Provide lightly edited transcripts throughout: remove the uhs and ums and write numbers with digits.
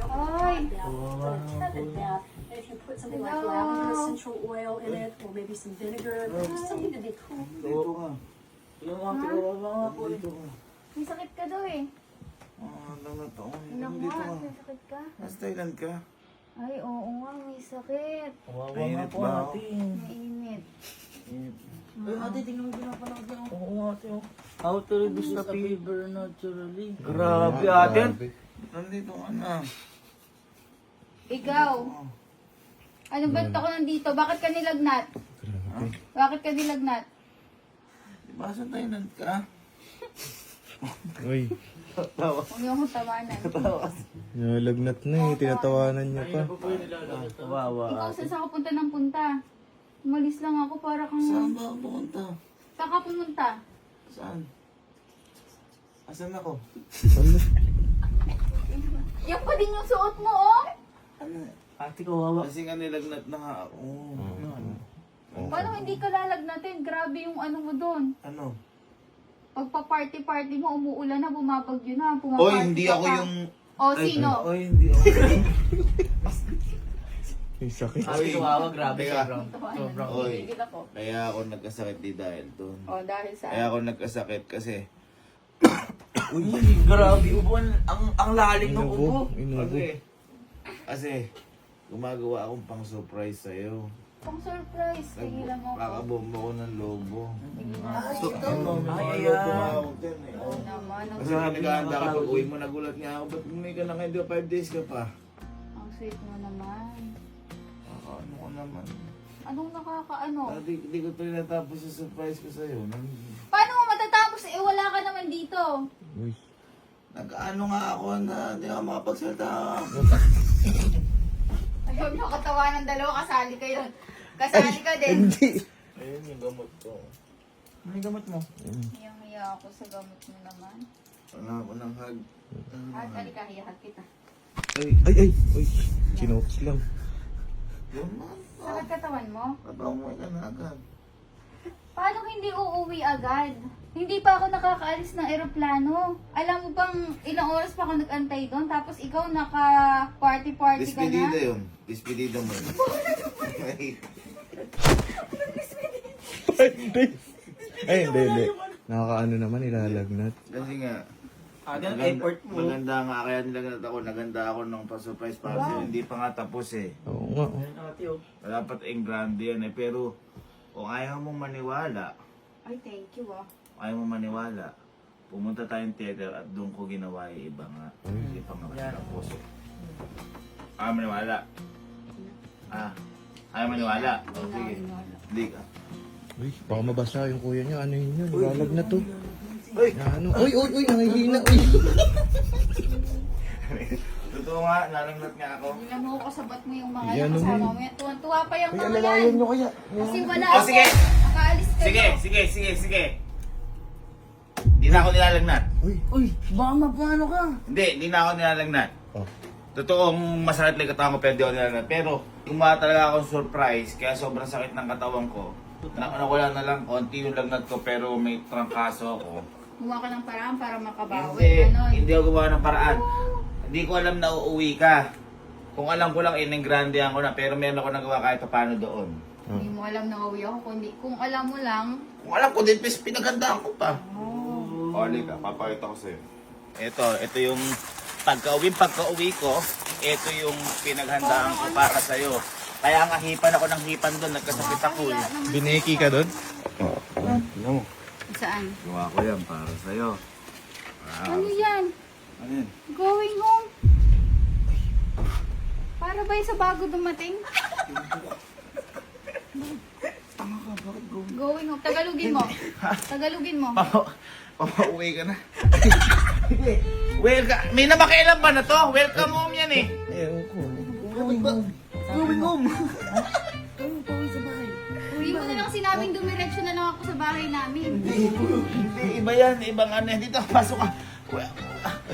Ay. Have it bath. And if you put something like lavender essential oil in it, or maybe some vinegar, just something to be cool. Dito ka. Yung mga kawawa nga po. Dito ka. May sakit ka daw eh. Lang na to. Anak mo, Dito ka. may sakit ka. Nasa Thailand ka. Ay, oo nga, may sakit. Kawawa nga Mainit po ba? ate. Mainit. Ay, ate, tingnan mo pinapanood niya. Oo nga ate. Oh. How to reduce the fever naturally. Grabe ate. Nandito ka na. Ikaw. Ano ba't ako nandito? Bakit ka nilagnat? Bakit ka nilagnat? Diba sa Thailand ka? Uy, Huwag niyo akong tawanan. nalagnat na eh. Tinatawanan niya pa. Kawawa. Ikaw, saan ka punta ng punta? Umalis lang ako para kang... Saan ba ako pumunta? Saan ka pumunta? Saan? Asan ako? Yan pa din yung suot mo, oh! Ano? Ate, kawawa. Kasi nga nilagnat na nga ako. Paano hindi ka lalagnatin? Grabe yung ano mo doon. Ano? Pagpa-party-party mo, umuulan na, bumabagyo na, Oy, pumaparty hindi ka ako pa. yung... O, sino? Oy, hindi ako. May sakit. Ate, kawawa. Grabe. Teka. Sobrang. Oy, Tigil ako. kaya ako nagkasakit di dahil doon. O, dahil sa... Kaya ako nagkasakit kasi... Uy, grabe. Ubo. Ang lalim ng ubo. Inubo. Kasi gumagawa akong pang surprise sa'yo. Pang surprise, tigilan mo ako. Kakabomba ko ng lobo. Ay, Tumawag din eh. Oo naman, ang Kasi nagkahanda ka pag uwi mo, nagulat nga ako. Ba't umuwi ka na ngayon? Di ba 5 days ka pa? sweet mo naman. Ano ko naman. Anong nakakaano? Di ko ito natapos yung surprise ko sa'yo. Paano mo matatapos? Eh, wala ka naman dito. Uy, Nag-ano nga ako na di ako makapagsalita. Ayaw niyo katawa ng dalawa, kasali kayo. Kasali ka din. Ayun yung gamot ko. Ano yung gamot mo? Hiyang-hiya ako sa gamot mo naman. Wala ako ng hug. At halika, hiyahat kita. ay. Uy, chinokes lang. Yun man. Sakit katawan mo? Kapag umuwi ka na agad. Paano hindi uuwi agad? Hindi pa ako nakakaalis ng eroplano. Alam mo bang ilang oras pa ako nag-antay doon, tapos ikaw naka-party-party ka Despedida na? yun. Despedida mo yun. Ay, hindi. Nakakaano naman, ilalagnat. Kasi nga, Ate, ang effort mo. maganda nga kaya nilagnat ako. Naganda ako ng pa-surprise para sa'yo. Hindi pa nga tapos eh. Oo nga. Oh. Ayun, ate, oh. Dapat engrande yan eh. Pero kung ayaw mong maniwala, Ay, thank you ah. ayaw mong maniwala, pumunta tayong theater at doon ko ginawa yung iba nga. Hindi pa nga tapos eh. Ayaw maniwala. Ayaw maniwala. O, sige. Hindi ka. Uy, baka mabasa yung kuya niya. Ano yun yun? Ilalagnat to. Uy, ano? Uy, nangihina. Uy. Totoo nga, nalagnat nga ako. Tingnan mo, kasabat mo yung mga Yan kasama naman. mo yan. Tuwan-tuwa pa yung Uy, mga alalayan yan. nyo kaya. Kasi wala Oh, ako. sige. Nakaalis kayo. Sige. Hindi na ako nilalagnat. Uy, baka mapaano ka? Hindi na ako nilalagnat. Oh. Totoong masakit lang katawan ko pero di ako nilalagnat. Pero gumawa talaga akong surprise kaya sobrang sakit ng katawan ko. Nawala na lang konti yung lagnat ko pero may trangkaso ako. Gumawa ka ng paraan para makabawi. Hindi, Ganon. hindi ako gumawa ng paraan. Hindi ko alam na uuwi ka. Kung alam ko lang, inengrandehan ko na. Pero meron ako nagawa kahit paano doon. Hindi mo alam na uwi ako. Kung alam mo lang, Kung alam ko din, pinagandaan ko pa. Oh. Ka, papakita ko sa'yo. Ito yung pagka-uwi ko, ito yung pinaghandaan ko para sa'yo. Kaya nga hipan ako ng hipan doon, nagkasakit ako eh. kaya naman. Bineki ka doon? Ano mo? Saan? Gawa ko yan para sa'yo. Ano yan? Ano yan? Going home? Para ba yung sa bago dumating? Tama ka, bakit gawin? Going home. Tagalugin mo. Tagalugin mo. Papauwi ka na. Welcome. May namakailan ba na to? Welcome home yan eh. Ewan ko. Going home. Hindi mo na lang sinabing dumiretso na lang ako sa bahay namin. Hindi, iba yan. Ibang ano. Dito, pasok ka.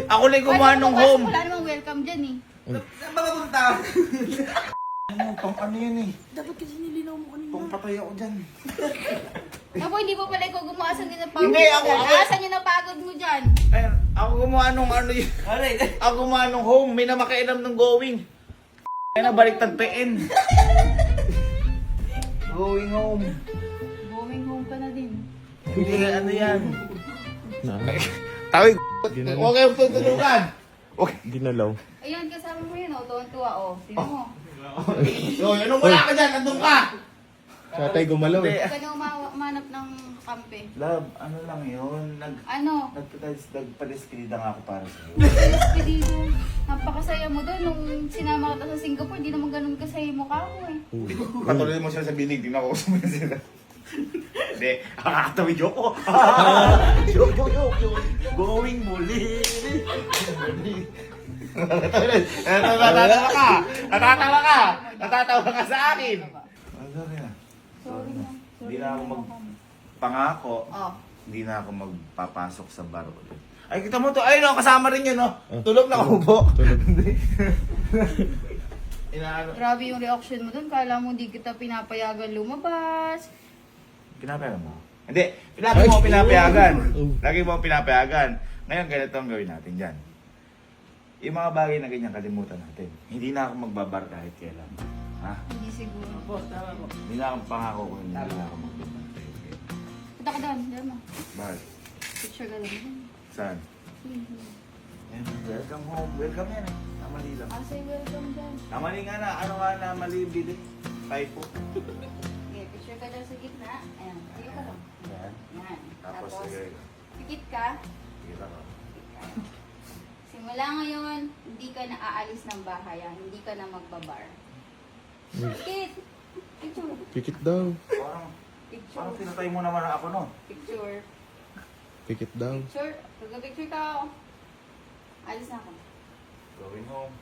Ako lang gumawa ng Paano home. Wala namang welcome dyan eh. Saan ba pupunta? pang ano yan eh. Dapat kasi nilinaw mo kanina. Pang patay ako dyan. Ako, hindi pa pala ikaw gumawa. Asan din napagod Hindi, mo ako- dyan? ako- Asan yung napagod mo dyan? Ayun, ako gumawa nung ano yun. Aray, Ako gumawa nung home. May namakailam ng going. Kaya na baliktad PN. Going home. Going home ka na din. Hindi ano yan. Na, Tawag. Ginano. Huwag kayong tutulungan. Okay. ginalaw. Ayun, kasama mo yun, oh. Tuwan-tuwa, oh. Tingnan mo. So, anong wala ka dyan? Nandun ka. Tatay gumalaw eh. Huwag ka na umanap ng kampe. Love, ano lang yun? Ano? Nagpadeskrida nga ako para sa'yo. Pedido. Napakasaya mo doon. Nung sinama kita sa Singapore, hindi naman ganun kasaya yung mukha mo eh. Patuloy mo sila sa binig. Tingnan ko kung sumaya sila. Hindi. Nakakatawi joke ko. Joke. Going muli. Natatawa ka sa akin. Sorry na. Hindi na ako magpangako. Oh. Hindi na ako magpapasok sa bar ulit. Ay, kita mo to. Ay, no, kasama rin yun, no? Tulog na ubo. Tulog. Inaano. Grabe yung reaction mo doon. Kala mo hindi kita pinapayagan lumabas. Pinapayagan mo? Hindi. Lagi mo pinapayagan. Oh. Lagi mo pinapayagan. Ngayon, ganito ang gawin natin dyan. Yung mga bagay na ganyan, kalimutan natin. Hindi na ako magbabar kahit kailan. Ha? Hindi siguro. Hindi na ako pangako ko, hindi na ako magbabar. Punta ka doon. Diyan mo. Bakit? Picture ka doon. Saan? Ayan, welcome home. Welcome yan eh. Namali lang. Ah, say welcome dyan. Namali nga na. Ano nga namali bili? Typo. Okay, picture ka dyan sa gitna. Ayan. Sige ka lang. Yan. Yan. Tapos, Tapos, sige. pikit ka. Kita ko. Simula ngayon, hindi ka na aalis ng bahay. Ah. Hindi ka na magbabar. Pikit. Picture. Pikit daw. Parang Picture. pinatay mo naman ako, no? Picture. Pikit daw. Picture. Pagka-picture ka. Alis na ako. Going home.